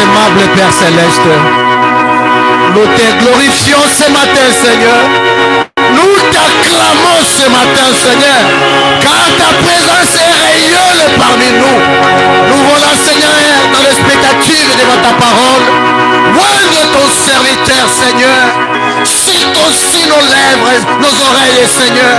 aimable Père Céleste, nous te glorifions ce matin, Seigneur. Nous t'acclamons ce matin, Seigneur, car ta présence rayonne parmi nous. Nous voilà, Seigneur, dans l'expectative devant ta parole. Oigne ton serviteur, Seigneur. Circoncis nos lèvres, nos oreilles, Seigneur.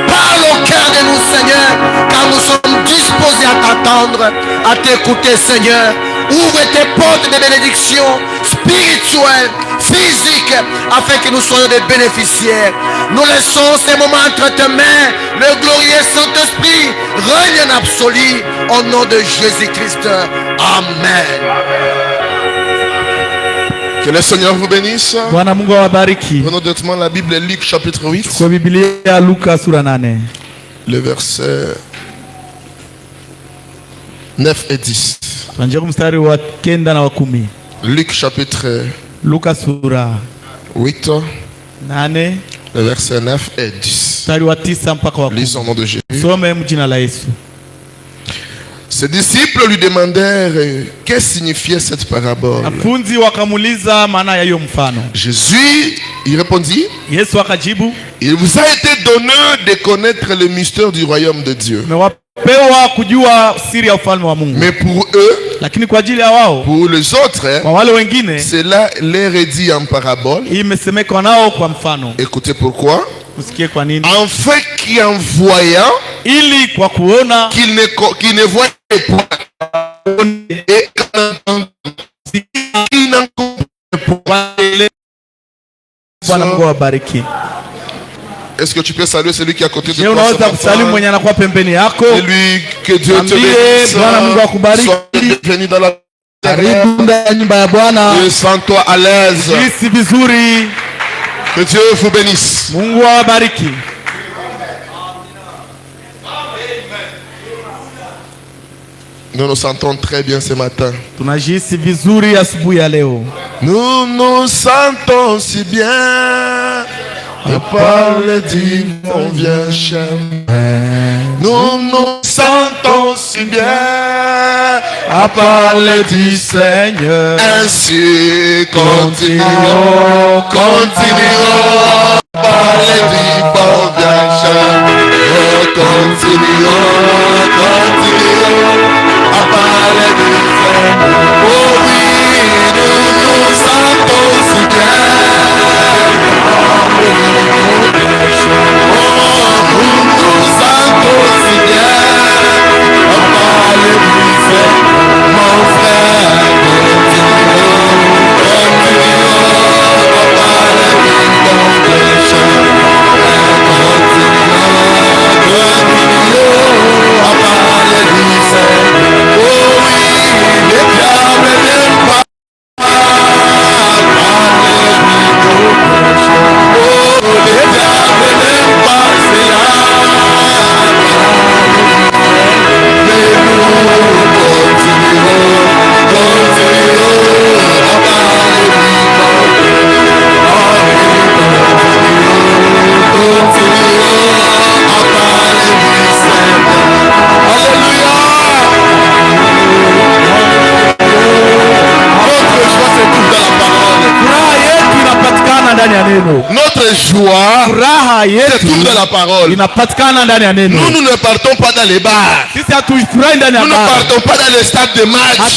Parle au cœur de nous, Seigneur, car nous sommes disposés à t'attendre, à t'écouter, Seigneur. Ouvre tes portes de bénédiction spirituelle, physique, afin que nous soyons des bénéficiaires. Nous laissons ces moments entre tes mains. Le glorieux Saint-Esprit règne en absolu au nom de Jésus-Christ. Amen. Que le Seigneur vous bénisse. Prenons directement la Bible, Luc chapitre 8. Le verset 9 et 10. Luc chapitre 8. Le verset 9 et 10. Lisons au nom de Jésus. Ses disciples lui demandèrent qu'est-ce que signifiait cette parabole. Jésus, il répondit, il vous a été donné de connaître le mystère du royaume de Dieu. Mais pour eux, pour les autres, cela leur est dit en parabole. Écoutez pourquoi. En fait, qu'en voyant, qu'il ne voyait pas, et qu'en entendant, qu'il n'en comprenait pas. Est-ce que tu peux saluer celui qui est à côté de toi? Celui que Dieu te bénisse. Sois bienvenu dans la terre. Sens-toi à l'aise. Que Dieu vous bénisse. Nous nous sentons très bien ce matin. Nous nous sentons si bien. À parler du bon vieux chemin. Nous nous sentons si bien. À parler du Seigneur. Ainsi continuons, continuons. À parler du bon vieux chemin. Continuons, continuons. À parler du Seigneur. Oh oui, nous nous sentons si bien. Notre joie se trouve dans la parole. Nous ne partons pas dans les bars. Nous ne partons pas dans les stades de match. Un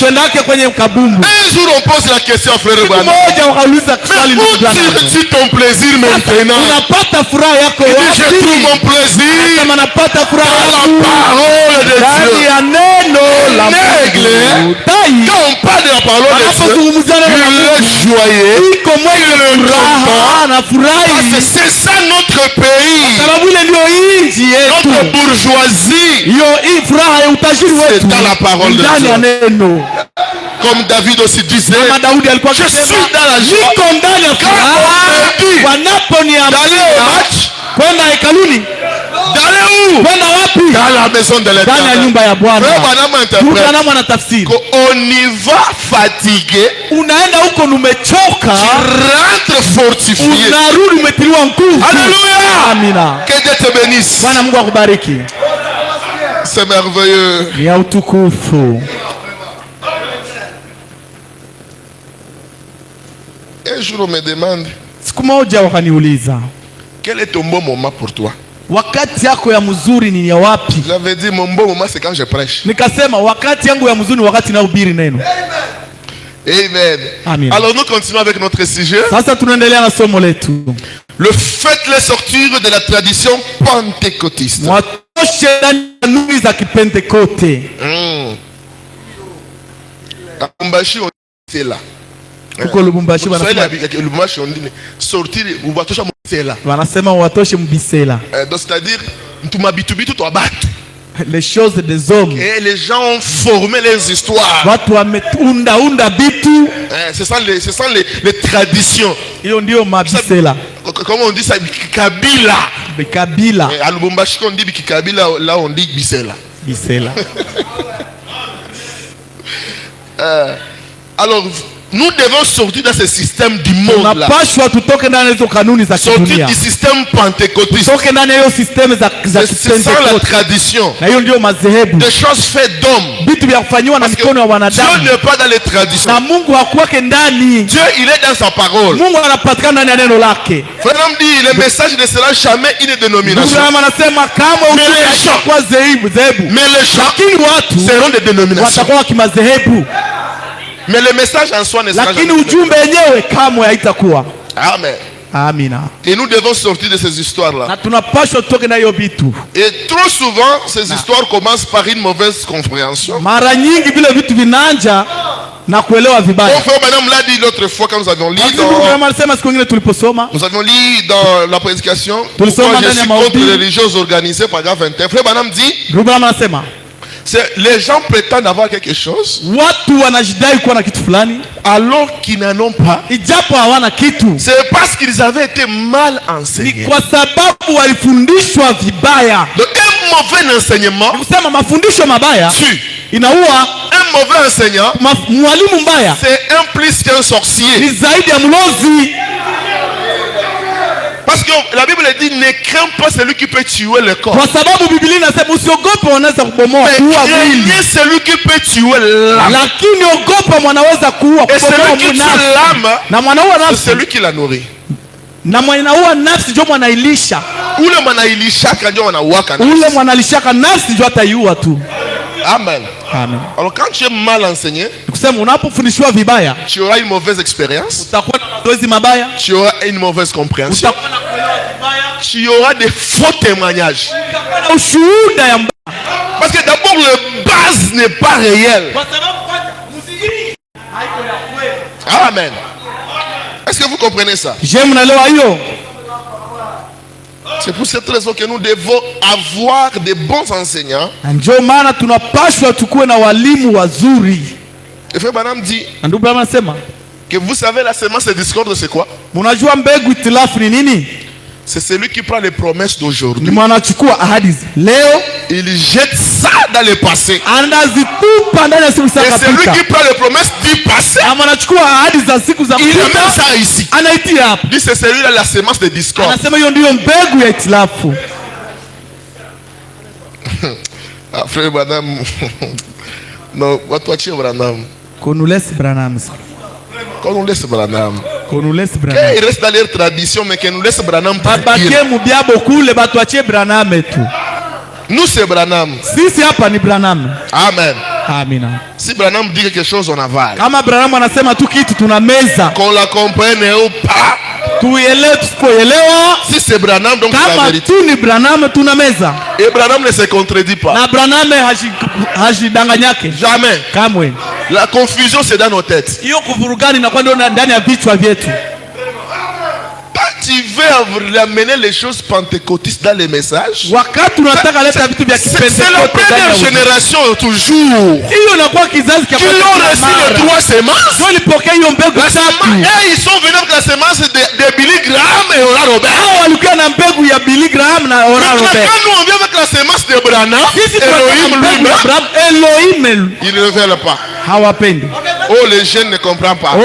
jour on pose la question, frère Branham. Mais où tires-tu ton plaisir maintenant? Je trouve mon plaisir dans la parole de Dieu. L'aigle, quand on parle de la parole de Dieu, il est joyeux, il est content. C'est ça notre pays. Notre bourgeoisie, c'est dans la parole de Dieu. Comme David aussi disait, je suis dans la joie. Quand on me dit d'aller au match, d'aller où? Dans la maison de l'Éternel. On y va fatigué. Tu rentres fortifié. Alléluia. Que Dieu te bénisse. C'est merveilleux. jour on me demande, siku moja wakaniuliza, quel est ton bon moment pour toi? Wakati yako ya mzuri ni ya wapi? J'avais dit mon bon moment c'est quand je prêche. Nikasema wakati yangu ya mzuri ni wakati nahubiri neno. Amen. Amen. Alors nous continuons avec notre sujet. Sasa tunaendelea na somo letu. Le faites-les sortir de la tradition pentecôtiste. Mwatoshe ndani ya kanuni za Kipentekote. Lubumbashi on dit là. Kuko Lubumbashi wanasema Lubumbashi on dit sortir ubatosha msela. Wanasema watoshe mbisela. Donc c'est-à-dire ntumabitubitu to abatu. Les choses des hommes. Et les gens ont formé les histoires. Watu wameunda bitu. Ce sont les traditions. Hiyo ndio mabisela. Comment on dit ça? Kabila. Kabila. À Lubumbashi on dit Kabila, là on dit bisela. Bisela. Alors nous devons sortir de ce système du monde là. Sortir du système pentecôtiste. C'est ça la tradition. Des choses faites d'hommes. Dieu n'est pas dans les traditions. Dieu il est dans sa parole. Frère dit le message ne sera jamais une dénomination. Mais les gens seront des dénominations. Mais le message en soi ne sera jamais. Amen. Amina. Et nous devons sortir de ces histoires-là. Et trop souvent, ces histoires commencent par une mauvaise compréhension. Mon frère Madame l'a dit l'autre fois quand nous avions lu dans la prédication. Pourquoi je suis contre les religions organisées, paragraphe 21. Frère Madame dit, les gens prétendent avoir quelque chose alors qu'ils n'en ont pas. C'est parce qu'ils avaient été mal enseignés. Donc un mauvais enseignement tue. Un mauvais enseignant, c'est un plus qu'un sorcier. Parce que la Bible dit ne crains pas celui qui peut tuer le corps. Mais craignez celui qui peut tuer l'âme. Et celui qui tue l'âme, c'est celui qui la nourrit. Ule mwanailisha ndio wanauaka nafsi. Amen. Amen. Alors quand tu es mal enseigné, tu auras une mauvaise expérience, tu auras une mauvaise compréhension, tu auras des faux témoignages. Parce que d'abord le base n'est pas réel. Amen. Est-ce que vous comprenez ça? C'est pour cette raison que nous devons avoir des bons enseignants. Et frère Branham dit que vous savez la semence de discorde c'est quoi? C'est celui qui prend les promesses d'aujourd'hui. Il jette ça dans le passé. Et celui qui prend les promesses du passé, il amène ça ici. Dit c'est celui-là la semence de discorde. Ah, frère Branham. Non, toi tu es Branham. Qu'on nous laisse Branham. Il reste dans leur tradition, mais qu'on nous laisse Branham tranquille. Nous c'est Branham. Amen. Amina. Si Branham dit quelque chose, on avale. Qu'on la comprenne ou pas. Si c'est Branham, donc c'est la vérité. Et Branham ne se contredit pas. Jamais. La confusion c'est dans nos têtes. Tu veux amener les choses pentecôtistes dans les messages. C'est la première génération toujours qui ont reçu les trois semences. Et ils sont venus avec la semence de Billy Graham et Oral Robert. Quand nous on vient avec la semence de Branham, Elohim, ils ne veulent pas. Oh, les jeunes ne comprennent pas.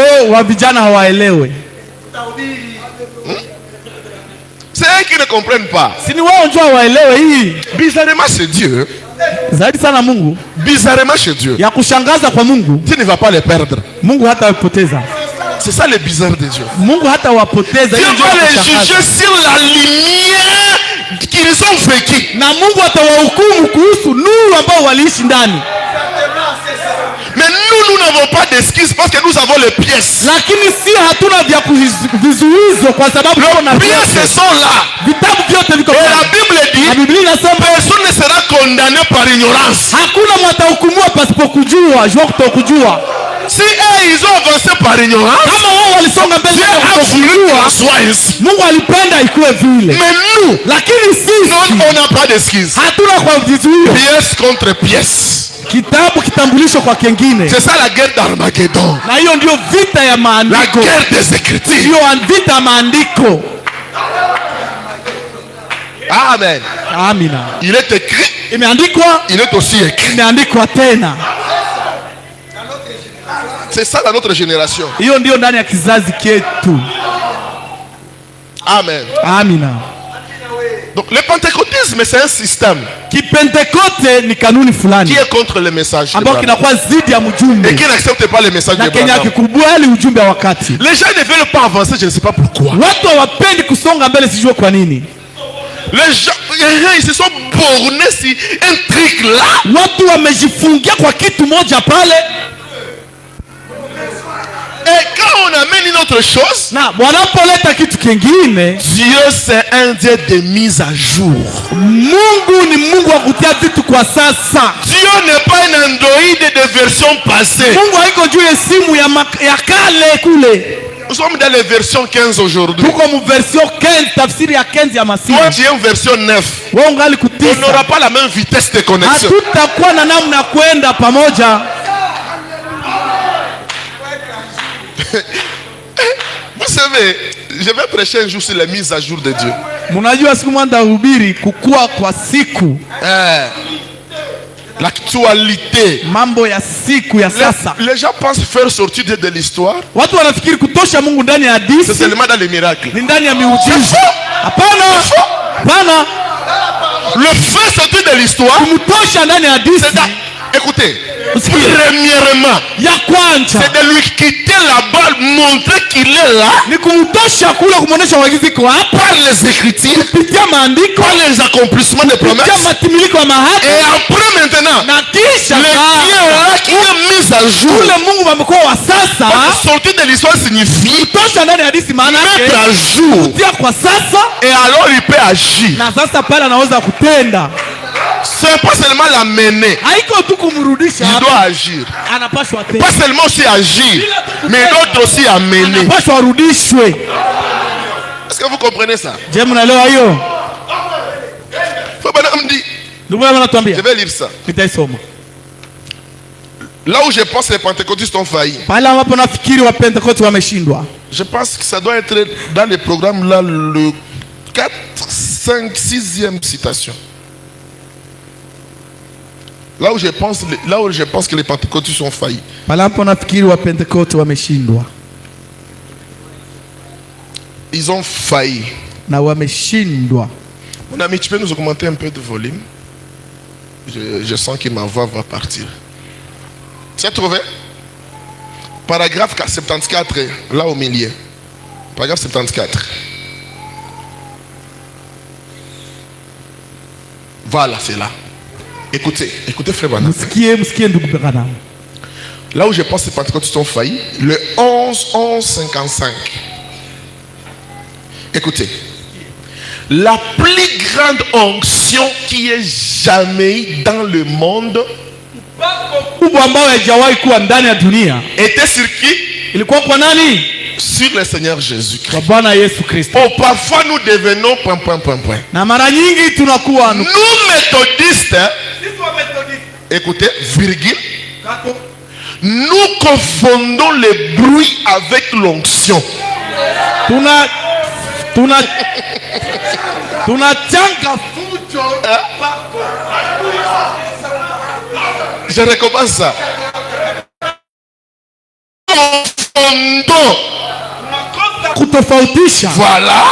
C'est eux qui ne comprennent pas. Bizarrement c'est Dieu. Bizarrement chez Dieu. Tu ne vas pas les perdre. C'est ça le bizarre de Dieu. Mungu hata wapoteza. Dieu va les juger sur la lumière qu'ils ont vécu. Na Mungu atawahukumu kuhusu nuru ambao waliishi ndani. Mais nous n'avons pas d'excuses parce que nous avons les pièces. Lakini si hatuna vya vizuizo kwa sababu les pièces sont là. Vitabu vyote viko pale. Et la Bible dit, na Biblia inasema personne ne sera condamné par ignorance. Hakuna mtahukumiwa pasipo kujua, jua kutokujua. Si ils ont avancé par ignorance, kama wao walisonga mbele kwa kutokujua, Mungu alipenda ikuwe vile. Mais nous, lakini sisi on n'a pas d'excuses. Hatuna kwa vizuizo. Pièce contre pièce. Kitabu kitambulisho kwa kingine. C'est ça la guerre d'Armageddon. Na hiyo ndio vita ya maandiko. La guerre des écritures. Ndio vita ya maandiko. Amen. Amina. Il est écrit. Imeandikwa. Il est aussi écrit. Imeandikwa tena. C'est ça dans notre génération. Hiyo ndio ndani ya kizazi chetu. Amen. Amina. Donc le pentecôtisme c'est un système Kipentekote ni kanuni fulani qui est contre le message ambao kinakuwa zidi ya mjumbe et qui n'accepte pas le message de Abraham. Na Kenya kikubali ujumbe wa wakati. Les gens ne veulent pas avancer, je ne sais pas pourquoi. Watu hawapendi kusonga mbele, sijui kwa nini. Les gens ils se sont bornés sur un truc là. Watu wamejifungia kwa kitu moja pale. Et quand on amène une autre chose, na wanapoleta kitu kingine, Dieu c'est un Dieu de mise à jour. Mungu ni Mungu wa kutia vitu kwa sasa. Dieu n'est pas un android de version passée. Mungu haiko juu ya simu ya kale kule. Nous sommes dans les versions 15 aujourd'hui. Tuko mu version 15, tafsiri ya 15 ya masimu. Toi tu es en version 9. Wewe ungali kutisa. On n'aura pas la même vitesse de connexion. Hatutakuwa na namna kwenda pamoja. Vous savez, je vais prêcher un jour sur la mise à jour de Dieu. Mnajua siku mwanda hubiri kukua kwa siku. L'actualité. Mambo ya siku ya sasa. Les gens pensent faire sortir Dieu de l'histoire. Watu wanafikiri kutosha Mungu ndani ya hadithi. C'est seulement dans les miracles. Ni ndani ya miujiza. Hapana. Hapana. Le fait sortir de l'histoire. Kumtosha ndani ya hadithi. Écoutez. Premièrement, c'est de lui quitter la balle, montrer qu'il est là. Par les écritures, par les accomplissements des promesses. Et après maintenant, le Dieu là qui est mis à jour. Sortir de l'histoire signifie mettre à jour. Et alors il peut agir. C'est pas seulement l'amener. Il doit agir. Pas seulement aussi agir, mais d'autres aussi amener. Est-ce que vous comprenez ça? Je vais lire ça. Là où je pense que les pentecôtistes ont failli. Je pense que ça doit être dans les programmes là le 4, 5, 6e citation. Là où je pense que les pentecôtistes ont failli. Ils ont failli. Mon ami, tu peux nous augmenter un peu de volume? Je sens que ma voix va partir. C'est trouvé? Paragraphe 74, là au milieu. Paragraphe 74. Voilà, c'est là. Écoutez, frère Branham. Là où je pense que les pentecôtistes ont failli, le 11-11-55. Écoutez, la plus grande onction qui ait jamais eu dans le monde était sur qui? Sur le Seigneur Jésus-Christ. Oh, parfois nous devenons Nous méthodistes, écoutez, virgule, nous confondons le bruit avec l'onction. Je recommence ça. Confondons. Voilà.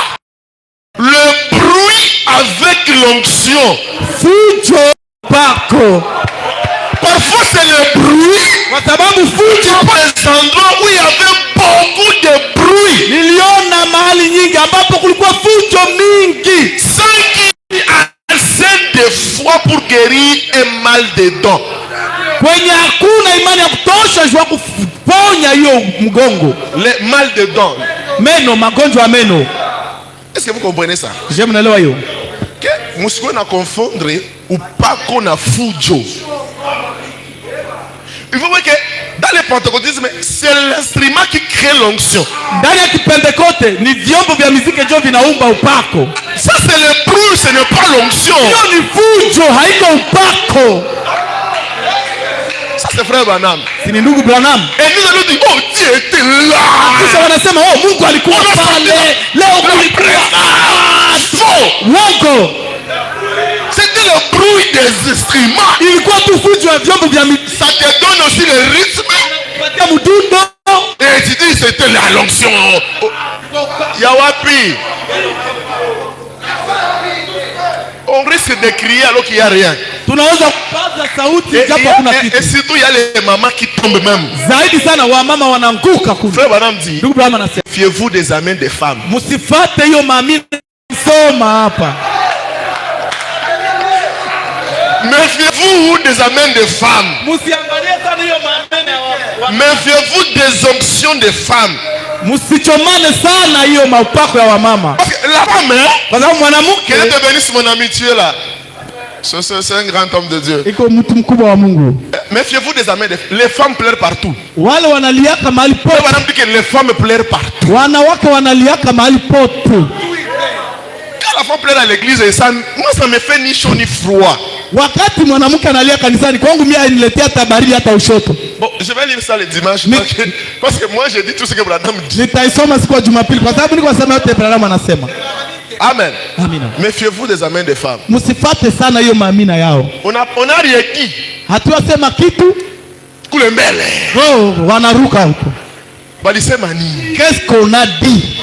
Le bruit avec l'onction. Parfois c'est le bruit. Des endroits où il y avait beaucoup nyingi, sans qu'il y ait assez de foi pour guérir un mal de dents. Kwenye hakuna imani ya kutosha jua kuponya hiyo mgongo. Le mal de dents. Meno, magonjwa ya meno. Est-ce que vous comprenez ça? Je mnaelewa hiyo? Que musiko na confondre ou pas qu'on a fujo. Il faut voir que dans le pentecôtisme, c'est l'instrument qui crée l'onction. Ndani ya Kipentekote ni vyombo vya muziki ndio vinaumba upako. Ça c'est le bruit, ce n'est pas l'onction. Hiyo ni fujo, haiko upako. Ça c'est frère Branham. Si ni ndugu Branham. Et nous allons dire, oh Dieu était là. Kisha wanasema oh Mungu alikuwa pale. Leo kulikuwa faux. Wongo. C'était le bruit des instruments. Ilikuwa tu fujo ya vyombo vya muziki. Ça te donne aussi le rythme. Patia mdundo. Et tu dis c'était la l'onction. Yawapi. On risque de crier alors qu'il n'y a rien. Tunaweza kupaza sauti japo hakuna kitu. Et surtout il y a les mamans qui tombent même. Zaidi sana wa mama wananguka kule. Frère Branham dit, ndugu Branham anasema, fiez-vous des amens des femmes. Msifate hiyo mamini soma hapa. Méfiez-vous des amens des femmes. Msiangalie sana hiyo mamini ya Méfiez-vous des onctions des femmes. Msichomane sana hiyo maupako ya wamama. La femme, hein? Kwa sababu mwanamke, que Dieu te bénisse mon ami, tu es là. C'est un grand homme de Dieu. Iko mtu mkubwa wa Mungu. Méfiez-vous des amens des femmes. Les femmes pleurent partout. Wale wanaliaka mahali pote. On dit que les femmes pleurent partout. Wanawake wanaliaka mahali pote. Quand la femme pleure à l'église, moi ça me fait ni chaud ni froid. Wakati mwanamke analia kanisani kwangu mimi aniletea hata baridi hata ushoto. Bon, je vais lire ça le dimanche parce que moi j'ai dit tout ce que Branham dit. Nitaisoma siku ya Jumapili kwa sababu niko nasema yote Branham anasema. Amen. Amina. Méfiez-vous des amens des femmes. Msifate sana hiyo maamina yao. On a rien dit. Hatuwasema kitu kule mbele. Oh, wanaruka huko. Walisema nini? Qu'est-ce qu'on a dit?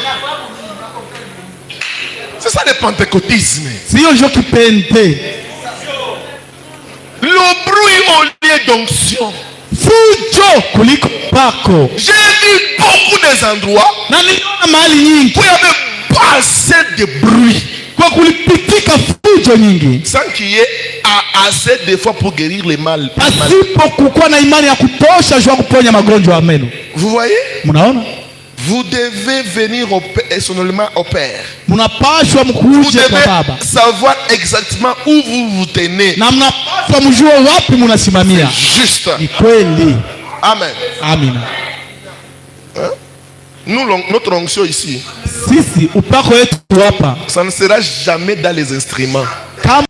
C'est ça le pentecôtisme. Sio jo kipente. Le bruit au lieu d'onction. Fujo kuliko pako. J'ai vu beaucoup des endroits na niliona mahali nyingi où il y avait pas assez de bruit. Kwa kulipitika fujo nyingi. Sans qu'il y ait assez de fois pour guérir les mal. Asipo kukuwa na imani ya kutosha jua kuponya magonjwa ya meno. Vous voyez? Mnaona? Vous devez venir personnellement au Père. Vous devez savoir exactement où vous vous tenez. C'est juste. Amen. Amen. Hein? Nous, notre onction ici, sisi upako wetu hapa, ça ne sera jamais dans les instruments.